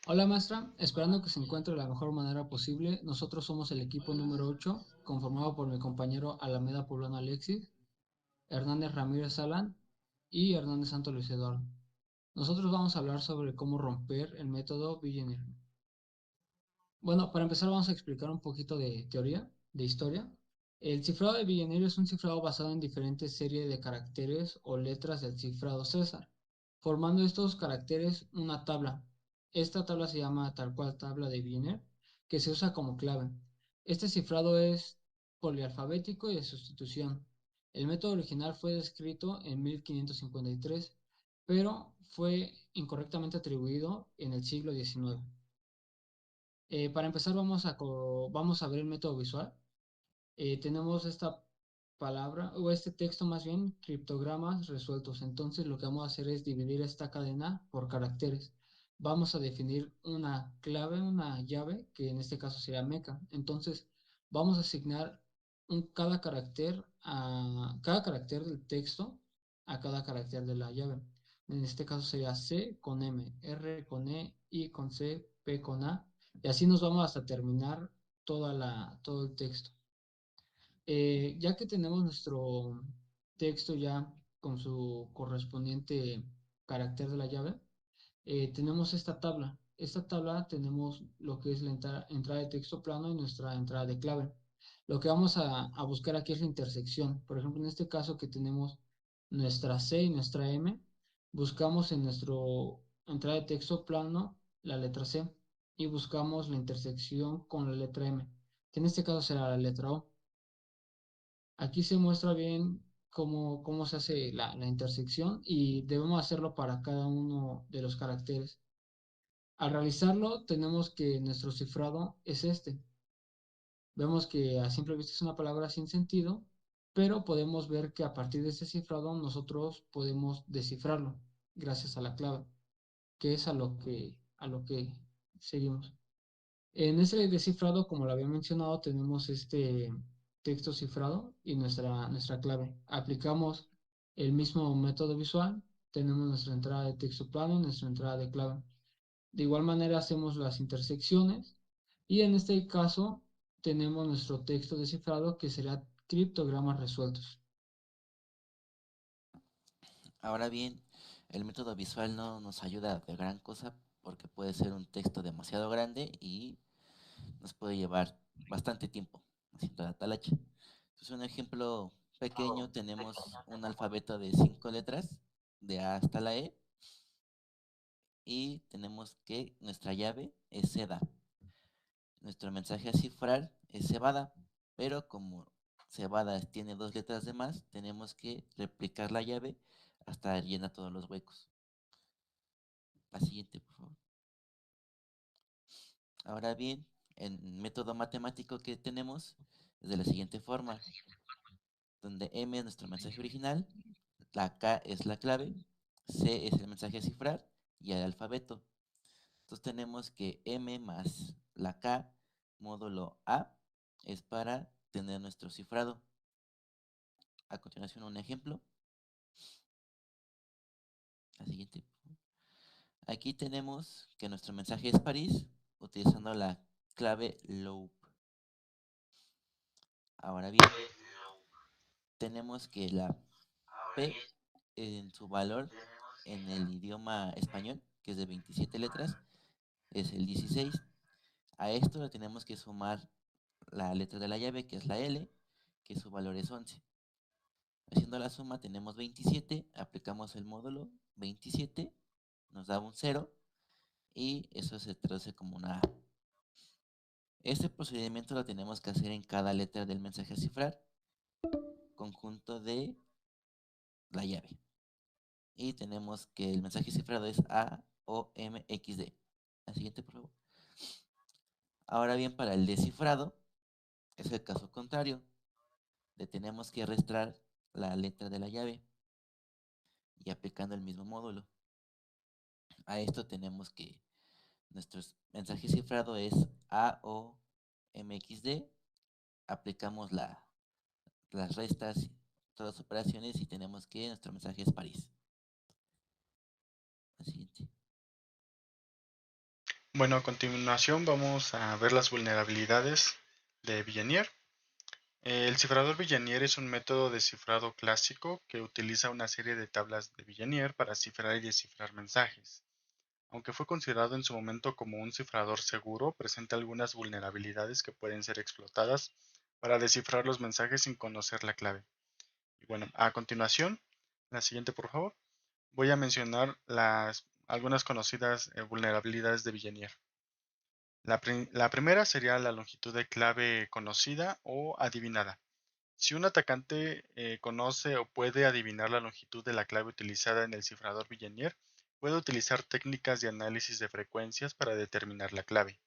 Hola maestra, esperando que se encuentre de la mejor manera posible, nosotros somos el equipo número 8, conformado por mi compañero Alameda Poblano Alexis, Hernández Ramírez Alan y Hernández Santo Luis Eduardo. Nosotros vamos a hablar sobre cómo romper el método Villeneuve. Bueno, para empezar vamos a explicar un poquito de teoría, de historia. El cifrado de Villeneuve es un cifrado basado en diferentes series de caracteres o letras del cifrado César, formando estos caracteres una tabla. Esta tabla se llama tal cual tabla de Villeneuve, que se usa como clave. Este cifrado es polialfabético y de sustitución. El método original fue descrito en 1553, pero fue incorrectamente atribuido en el siglo XIX. Para empezar, vamos a ver el método visual. Tenemos esta palabra, o este texto más bien, criptogramas resueltos. Entonces, lo que vamos a hacer es dividir esta cadena por caracteres. Vamos a definir una clave, una llave, que en este caso sería meca. Entonces, vamos a asignar cada carácter del texto a cada carácter de la llave. En este caso sería C con M, R con E, I con C, P con A, y así nos vamos hasta terminar todo el texto. Ya que tenemos nuestro texto ya con su correspondiente carácter de la llave, tenemos esta tabla. Esta tabla tenemos lo que es la entrada de texto plano y nuestra entrada de clave. Lo que vamos a buscar aquí es la intersección. Por ejemplo, en este caso que tenemos nuestra C y nuestra M, buscamos en nuestro entrada de texto plano la letra C y buscamos la intersección con la letra M, que en este caso será la letra O. Aquí se muestra bien cómo se hace la intersección y debemos hacerlo para cada uno de los caracteres. Al realizarlo, tenemos que nuestro cifrado es este. Vemos que a simple vista es una palabra sin sentido, pero podemos ver que a partir de este cifrado nosotros podemos descifrarlo gracias a la clave, que es a lo que seguimos. En ese descifrado, como lo había mencionado, tenemos este texto cifrado y nuestra clave. Aplicamos el mismo método visual, tenemos nuestra entrada de texto plano y nuestra entrada de clave. De igual manera hacemos las intersecciones y en este caso tenemos nuestro texto descifrado que será criptogramas resueltos. Ahora bien, el método visual no nos ayuda de gran cosa porque puede ser un texto demasiado grande y nos puede llevar bastante tiempo haciendo la talacha. Entonces, un ejemplo pequeño, tenemos un alfabeto de 5 letras, de A hasta la E, y tenemos que nuestra llave es seda. Nuestro mensaje a cifrar es cebada, pero como cebada tiene 2 letras de más, tenemos que replicar la llave hasta llenar todos los huecos. La siguiente, por favor. Ahora bien, el método matemático que tenemos es de la siguiente forma, donde M es nuestro mensaje original, la K es la clave, C es el mensaje a cifrar y el alfabeto. Entonces tenemos que M más la K módulo A es para tener nuestro cifrado. A continuación un ejemplo. La siguiente. Aquí tenemos que nuestro mensaje es París utilizando la clave loop. Ahora bien, tenemos que la P en su valor en el idioma español, que es de 27 letras, es el 16. A esto le tenemos que sumar la letra de la llave, que es la L, que su valor es 11. Haciendo la suma tenemos 27, aplicamos el módulo 27, nos da un 0 y eso se traduce como una A. Este procedimiento lo tenemos que hacer en cada letra del mensaje a cifrar, conjunto de la llave. Y tenemos que el mensaje cifrado es AOMXD. La siguiente, por favor. Ahora bien, para el descifrado es el caso contrario. Le tenemos que restar la letra de la llave y aplicando el mismo módulo. A esto tenemos que nuestro mensaje cifrado es AOMXD. Aplicamos las restas, todas las operaciones y tenemos que nuestro mensaje es París. La siguiente. Bueno, a continuación vamos a ver las vulnerabilidades de Vigenère. El cifrador Vigenère es un método de cifrado clásico que utiliza una serie de tablas de Vigenère para cifrar y descifrar mensajes. Aunque fue considerado en su momento como un cifrador seguro, presenta algunas vulnerabilidades que pueden ser explotadas para descifrar los mensajes sin conocer la clave. Y bueno, a continuación, la siguiente por favor, voy a mencionar algunas conocidas vulnerabilidades de Vigenère. La primera sería la longitud de clave conocida o adivinada. Si un atacante conoce o puede adivinar la longitud de la clave utilizada en el cifrador Vigenère, puede utilizar técnicas de análisis de frecuencias para determinar la clave.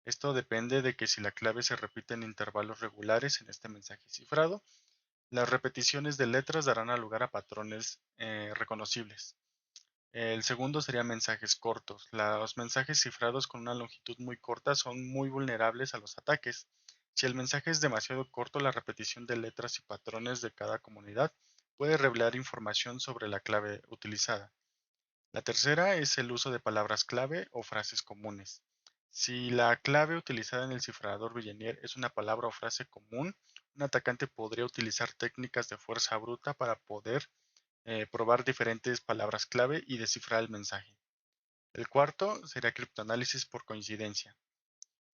Esto depende de que si la clave se repite en intervalos regulares en este mensaje cifrado, las repeticiones de letras darán lugar a patrones reconocibles. El segundo sería mensajes cortos. Los mensajes cifrados con una longitud muy corta son muy vulnerables a los ataques. Si el mensaje es demasiado corto, la repetición de letras y patrones de cada comunidad puede revelar información sobre la clave utilizada. La tercera es el uso de palabras clave o frases comunes. Si la clave utilizada en el cifrador Vigenère es una palabra o frase común, un atacante podría utilizar técnicas de fuerza bruta para poder probar diferentes palabras clave y descifrar el mensaje. El cuarto sería criptoanálisis por coincidencia.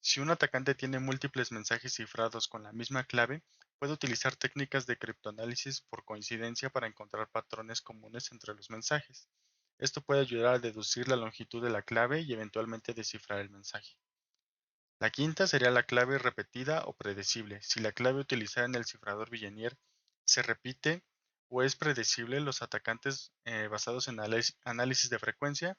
Si un atacante tiene múltiples mensajes cifrados con la misma clave, puede utilizar técnicas de criptoanálisis por coincidencia para encontrar patrones comunes entre los mensajes. Esto puede ayudar a deducir la longitud de la clave y eventualmente descifrar el mensaje. La quinta sería la clave repetida o predecible. Si la clave utilizada en el cifrador Vigenère se repite o es predecible, los atacantes basados en análisis de frecuencia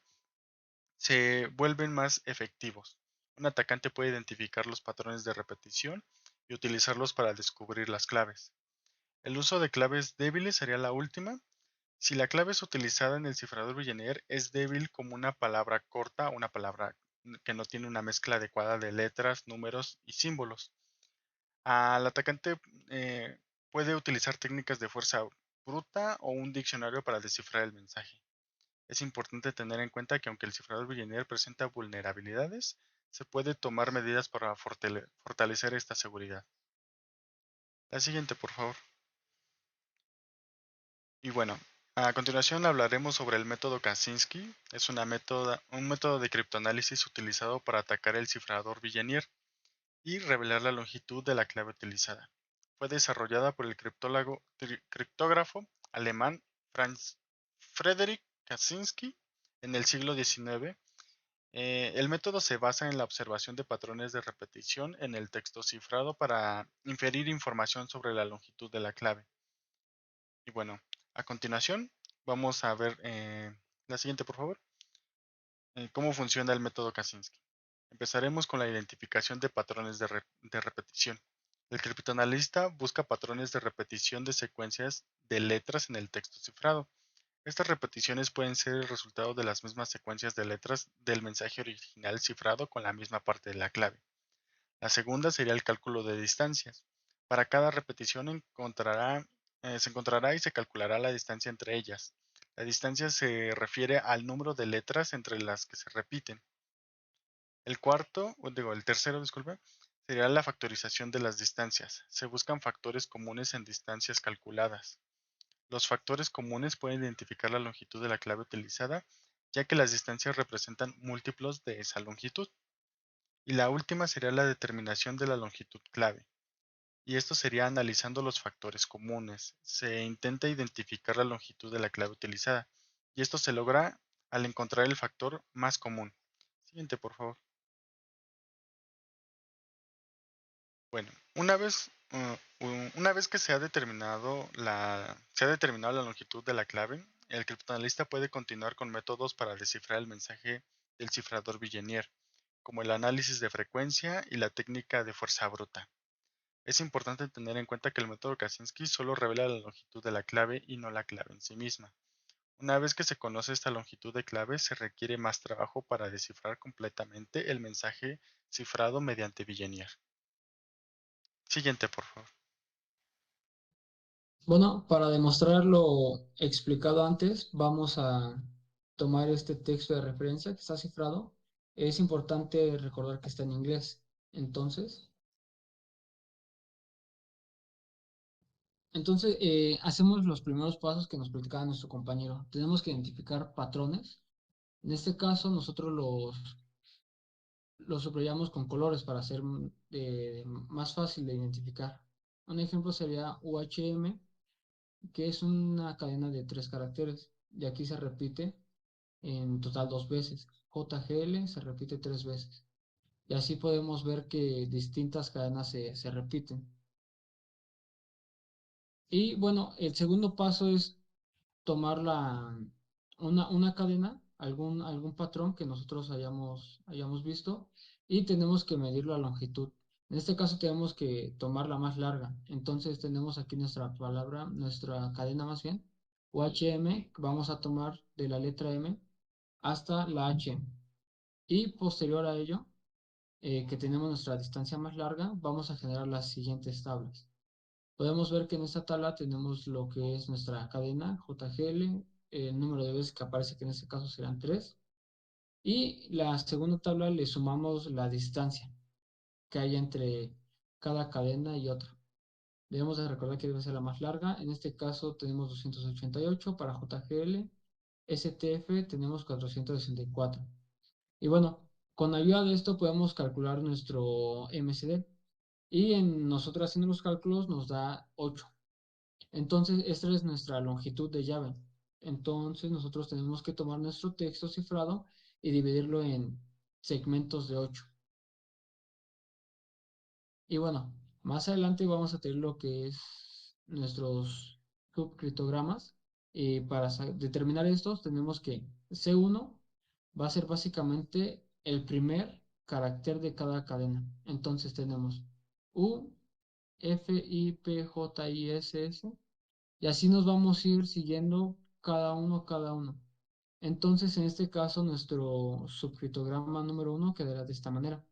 se vuelven más efectivos. Un atacante puede identificar los patrones de repetición y utilizarlos para descubrir las claves. El uso de claves débiles sería la última. Si la clave es utilizada en el cifrador Vigenère, es débil como una palabra corta, una palabra que no tiene una mezcla adecuada de letras, números y símbolos. Al atacante puede utilizar técnicas de fuerza bruta o un diccionario para descifrar el mensaje. Es importante tener en cuenta que aunque el cifrador Vigenère presenta vulnerabilidades, se puede tomar medidas para fortalecer esta seguridad. La siguiente, por favor. Y bueno, a continuación hablaremos sobre el método Kaczynski. Es un método de criptoanálisis utilizado para atacar el cifrador Vigenère y revelar la longitud de la clave utilizada. Fue desarrollada por el criptógrafo alemán Franz Friedrich Kaczynski en el siglo XIX. El método se basa en la observación de patrones de repetición en el texto cifrado para inferir información sobre la longitud de la clave. Y bueno, a continuación vamos a ver la siguiente, por favor. Cómo funciona el método Kaczynski. Empezaremos con la identificación de patrones de repetición. El criptoanalista busca patrones de repetición de secuencias de letras en el texto cifrado. Estas repeticiones pueden ser el resultado de las mismas secuencias de letras del mensaje original cifrado con la misma parte de la clave. La segunda sería el cálculo de distancias. Para cada repetición se encontrará y se calculará la distancia entre ellas. La distancia se refiere al número de letras entre las que se repiten. El tercero, disculpe, sería la factorización de las distancias. Se buscan factores comunes en distancias calculadas. Los factores comunes pueden identificar la longitud de la clave utilizada, ya que las distancias representan múltiplos de esa longitud. Y la última sería la determinación de la longitud clave. Y esto sería analizando los factores comunes. Se intenta identificar la longitud de la clave utilizada. Y esto se logra al encontrar el factor más común. Siguiente, por favor. Bueno, una vez que se ha determinado la longitud de la clave, el criptoanalista puede continuar con métodos para descifrar el mensaje del cifrador Vigenère, como el análisis de frecuencia y la técnica de fuerza bruta. Es importante tener en cuenta que el método Kaczynski solo revela la longitud de la clave y no la clave en sí misma. Una vez que se conoce esta longitud de clave, se requiere más trabajo para descifrar completamente el mensaje cifrado mediante Vigenère. Siguiente, por favor. Bueno, para demostrar lo explicado antes, vamos a tomar este texto de referencia que está cifrado. es importante recordar que está en inglés. Entonces, hacemos los primeros pasos que nos platicaba nuestro compañero. Tenemos que identificar patrones. En este caso, nosotros los subrayamos con colores para hacer más fácil de identificar. Un ejemplo sería UHM, que es una cadena de 3 caracteres. Y aquí se repite en total 2 veces. JGL se repite 3 veces. Y así podemos ver que distintas cadenas se repiten. Y bueno, el segundo paso es tomar una cadena, algún patrón que nosotros hayamos visto y tenemos que medir la longitud. En este caso tenemos que tomar la más larga. Entonces tenemos aquí nuestra palabra, nuestra cadena más bien, UHM, vamos a tomar de la letra M hasta la H. Y posterior a ello, que tenemos nuestra distancia más larga, vamos a generar las siguientes tablas. Podemos ver que en esta tabla tenemos lo que es nuestra cadena JGL, el número de veces que aparece, que en este caso serán 3. Y la segunda tabla le sumamos la distancia que hay entre cada cadena y otra. Debemos de recordar que debe ser la más larga. En este caso tenemos 288 para JGL. STF tenemos 464. Y bueno, con ayuda de esto podemos calcular nuestro MCD. Y nosotros haciendo los cálculos nos da 8. Entonces, esta es nuestra longitud de llave. Entonces, nosotros tenemos que tomar nuestro texto cifrado y dividirlo en segmentos de 8. Y bueno, más adelante vamos a tener lo que es nuestros subcriptogramas. Y para determinar estos, tenemos que C1 va a ser básicamente el primer carácter de cada cadena. Entonces tenemos U, F, I, P, J, I, S, S. Y así nos vamos a ir siguiendo cada uno. Entonces, en este caso, nuestro subcriptograma número 1 quedará de esta manera.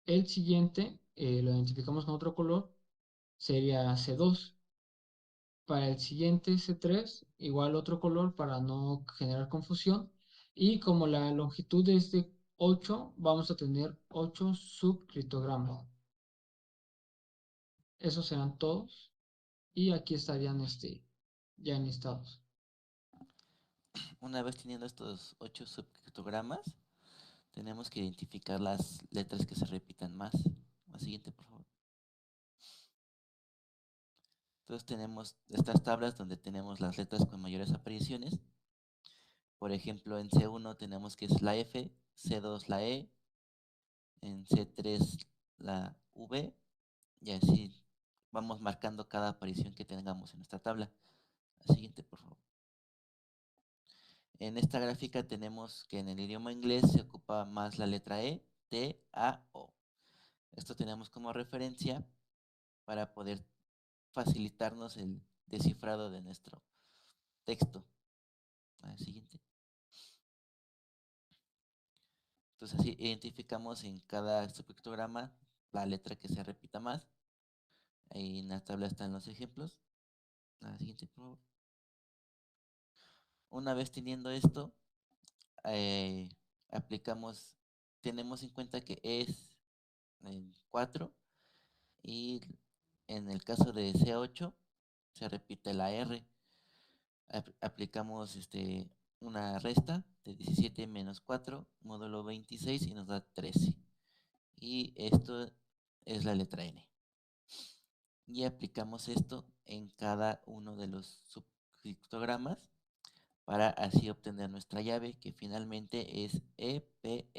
El siguiente, lo identificamos con otro color, sería C2. Para el siguiente C3, igual otro color para no generar confusión. Y como la longitud es de 8, vamos a tener 8 subcriptogramas. Esos serán todos. Y aquí estarían ya enlistados. Una vez teniendo estos 8 subcriptogramas, tenemos que identificar las letras que se repitan más. La siguiente, por favor. Entonces tenemos estas tablas donde tenemos las letras con mayores apariciones. Por ejemplo, en C1 tenemos que es la F, C2 la E, en C3 la V, y así vamos marcando cada aparición que tengamos en nuestra tabla. La siguiente, por favor. En esta gráfica tenemos que en el idioma inglés se ocupa más la letra E, T, A, O. Esto tenemos como referencia para poder facilitarnos el descifrado de nuestro texto. La siguiente. Entonces así identificamos en cada subpictograma la letra que se repita más. Ahí en la tabla están los ejemplos. La siguiente, por favor. Una vez teniendo esto, eh, aplicamos, tenemos en cuenta que es 4 y en el caso de C8 se repite la R. Aplicamos una resta de 17 menos 4, módulo 26 y nos da 13. Y esto es la letra N. Y aplicamos esto en cada uno de los subcriptogramas para así obtener nuestra llave, que finalmente es EPRJDKBN.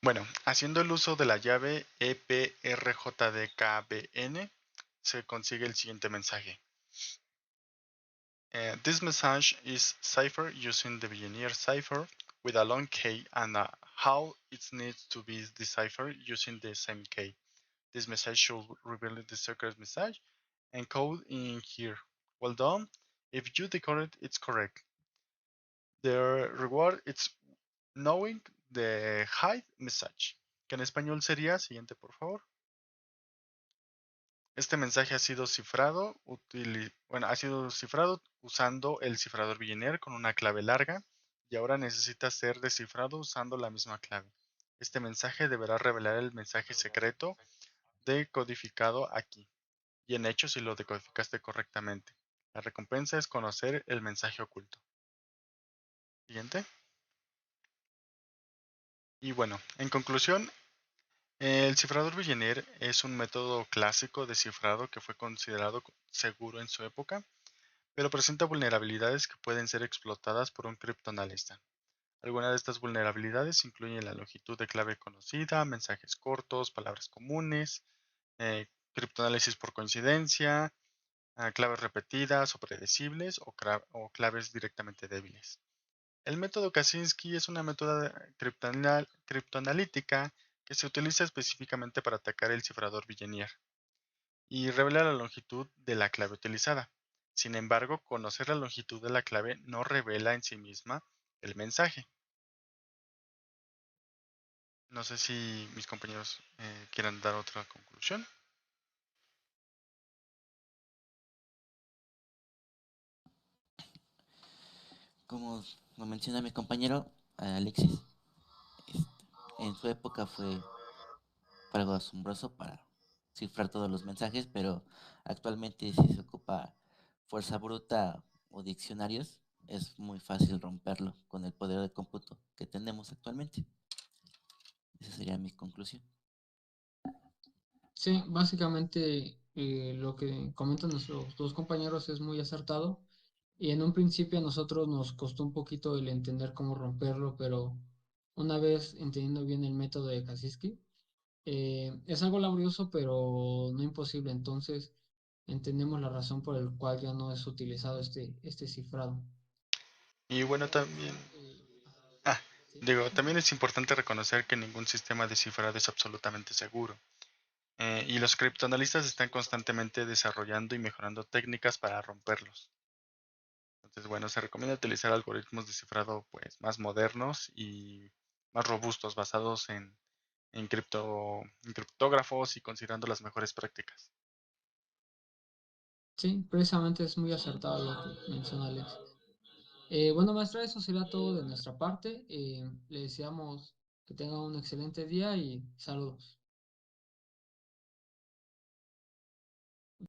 Bueno, haciendo el uso de la llave EPRJDKBN, se consigue el siguiente mensaje. This message is ciphered using the Vigenère cipher with a long key and how it needs to be deciphered using the same key. This message should reveal the secret message and code in here. Well done. If you decode it, it's correct. The reward is knowing the hide message. Que en español sería, siguiente por favor. Este mensaje ha sido cifrado, ha sido cifrado usando el cifrador Vigenère con una clave larga y ahora necesita ser descifrado usando la misma clave. Este mensaje deberá revelar el mensaje secreto decodificado aquí. Bien hecho si lo decodificaste correctamente. La recompensa es conocer el mensaje oculto. Siguiente. Y bueno, en conclusión, el cifrador Vigenère es un método clásico de cifrado que fue considerado seguro en su época, pero presenta vulnerabilidades que pueden ser explotadas por un criptoanalista. Algunas de estas vulnerabilidades incluyen la longitud de clave conocida, mensajes cortos, palabras comunes, criptoanálisis por coincidencia, claves repetidas o predecibles o claves directamente débiles. El método Kaczynski es una método criptoanalítica que se utiliza específicamente para atacar el cifrador Vigenère y revela la longitud de la clave utilizada. Sin embargo, conocer la longitud de la clave no revela en sí misma el mensaje. No sé si mis compañeros quieran dar otra conclusión. Como lo menciona mi compañero Alexis, este, en su época fue algo asombroso para cifrar todos los mensajes, pero actualmente si se ocupa fuerza bruta o diccionarios, es muy fácil romperlo con el poder de cómputo que tenemos actualmente. Esa sería mi conclusión. Sí, básicamente lo que comentan nuestros dos compañeros es muy acertado y en un principio a nosotros nos costó un poquito el entender cómo romperlo, pero una vez entendiendo bien el método de Kaczynski, es algo laborioso pero no imposible, entonces entendemos la razón por la cual ya no es utilizado este cifrado. Y bueno, también, Igualmente, ah, sí, también es importante reconocer que ningún sistema de cifrado es absolutamente seguro. Y los criptoanalistas están constantemente desarrollando y mejorando técnicas para romperlos. Entonces, bueno, se recomienda utilizar algoritmos de cifrado pues, más modernos y más robustos, basados en criptógrafos y considerando las mejores prácticas. sí, precisamente es muy acertado lo que menciona Alex. Bueno, maestra, eso será todo de nuestra parte. Le deseamos que tenga un excelente día y saludos.